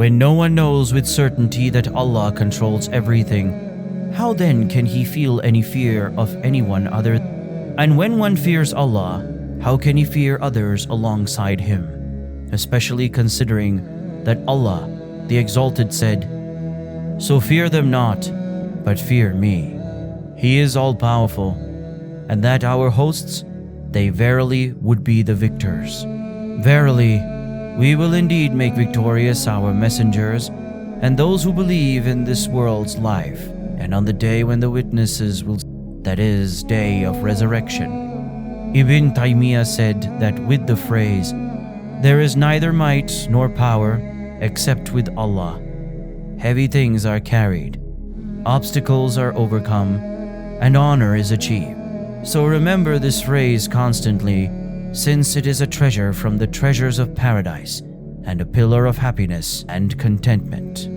When no one knows with certainty that Allah controls everything, how then can he feel any fear of anyone other? And when one fears Allah, how can he fear others alongside him? Especially considering that Allah, the Exalted, said, "So fear them not, but fear me. He is all-powerful, and that our hosts, they verily would be the victors. Verily, we will indeed make victorious our messengers and those who believe in this world's life, and on the day when the witnesses will, that is, day of resurrection." Ibn Taymiyyah said that with the phrase, "There is neither might nor power except with Allah," heavy things are carried, obstacles are overcome, and honor is achieved. So remember this phrase constantly, since it is a treasure from the treasures of paradise and a pillar of happiness and contentment.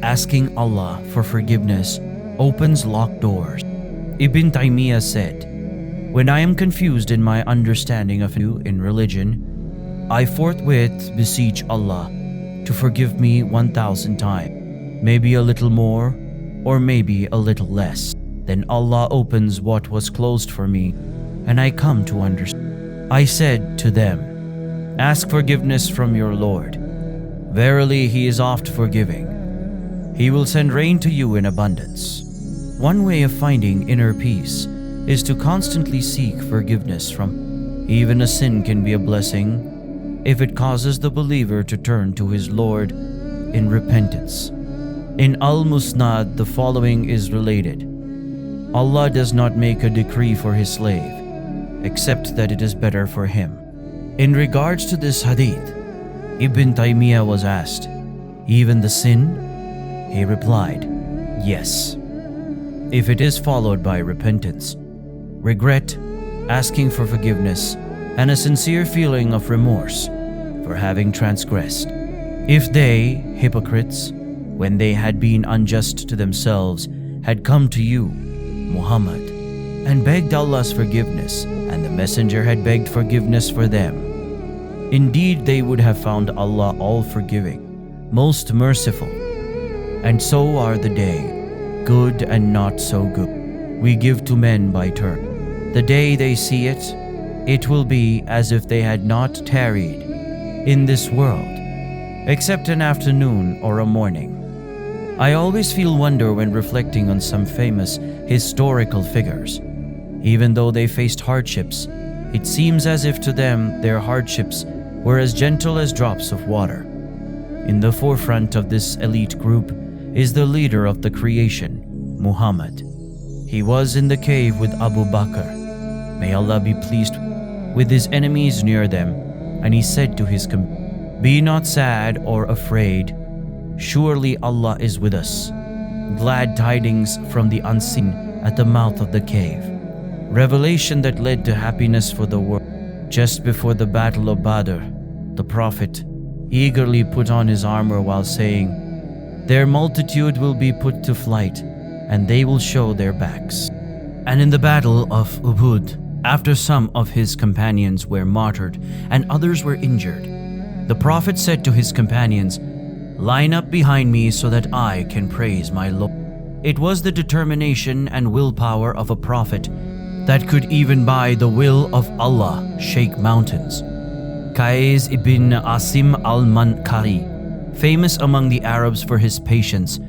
Asking Allah for forgiveness opens locked doors. Ibn Taymiyyah said, "When I am confused in my understanding of you in religion, I forthwith beseech Allah to forgive me 1,000 times, maybe a little more, or maybe a little less. Then Allah opens what was closed for me, and I come to understand." I said to them, "Ask forgiveness from your Lord. Verily, He is oft forgiving. He will send rain to you in abundance." One way of finding inner peace is to constantly seek forgiveness from. Even a sin can be a blessing if it causes the believer to turn to his Lord in repentance. In Al-Musnad, the following is related: Allah does not make a decree for His slave, except that it is better for him. In regards to this hadith, Ibn Taymiyyah was asked, "Even the sin?" He replied, "Yes. If it is followed by repentance, regret, asking for forgiveness, and a sincere feeling of remorse for having transgressed. If they, hypocrites, when they had been unjust to themselves, had come to you, Muhammad, and begged Allah's forgiveness, and the Messenger had begged forgiveness for them, indeed they would have found Allah all-forgiving, most merciful. And so are the day, good and not so good, we give to men by turn. The day they see it, it will be as if they had not tarried in this world, except an afternoon or a morning." I always feel wonder when reflecting on some famous historical figures. Even though they faced hardships, it seems as if to them their hardships were as gentle as drops of water. In the forefront of this elite group is the leader of the creation, Muhammad. He was in the cave with Abu Bakr, may Allah be pleased, with his enemies near them, and he said to his companions, "Be not sad or afraid. Surely Allah is with us." Glad tidings from the unseen at the mouth of the cave. Revelation that led to happiness for the world. Just before the battle of Badr, the Prophet eagerly put on his armor while saying, "Their multitude will be put to flight, and they will show their backs." And in the battle of Uhud, after some of his companions were martyred and others were injured, the Prophet said to his companions, "Line up behind me so that I can praise my Lord." It was the determination and willpower of a prophet that could even by the will of Allah shake mountains. Qais ibn Asim al-Mankari, famous among the Arabs for his patience,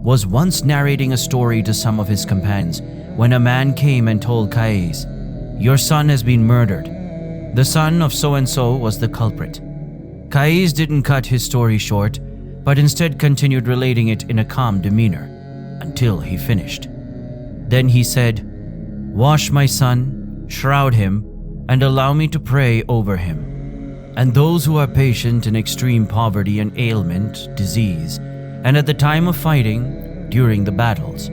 was once narrating a story to some of his companions when a man came and told Qais, "Your son has been murdered. The son of so-and-so was the culprit." Qais didn't cut his story short, but instead continued relating it in a calm demeanor until he finished. Then he said, "Wash my son, shroud him, and allow me to pray over him. And those who are patient in extreme poverty and ailment, disease, and at the time of fighting, during the battles."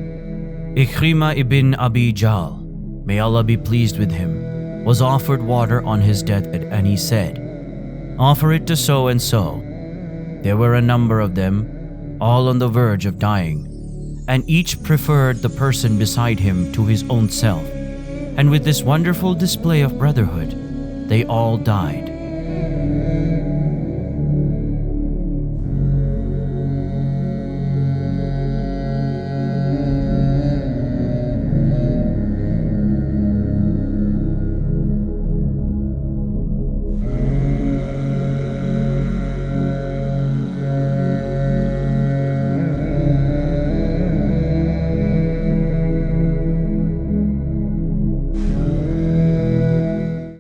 Ikrimah ibn Abi Jahl, may Allah be pleased with him, was offered water on his deathbed, and he said, "Offer it to so-and-so." There were a number of them, all on the verge of dying, and each preferred the person beside him to his own self. And with this wonderful display of brotherhood, they all died.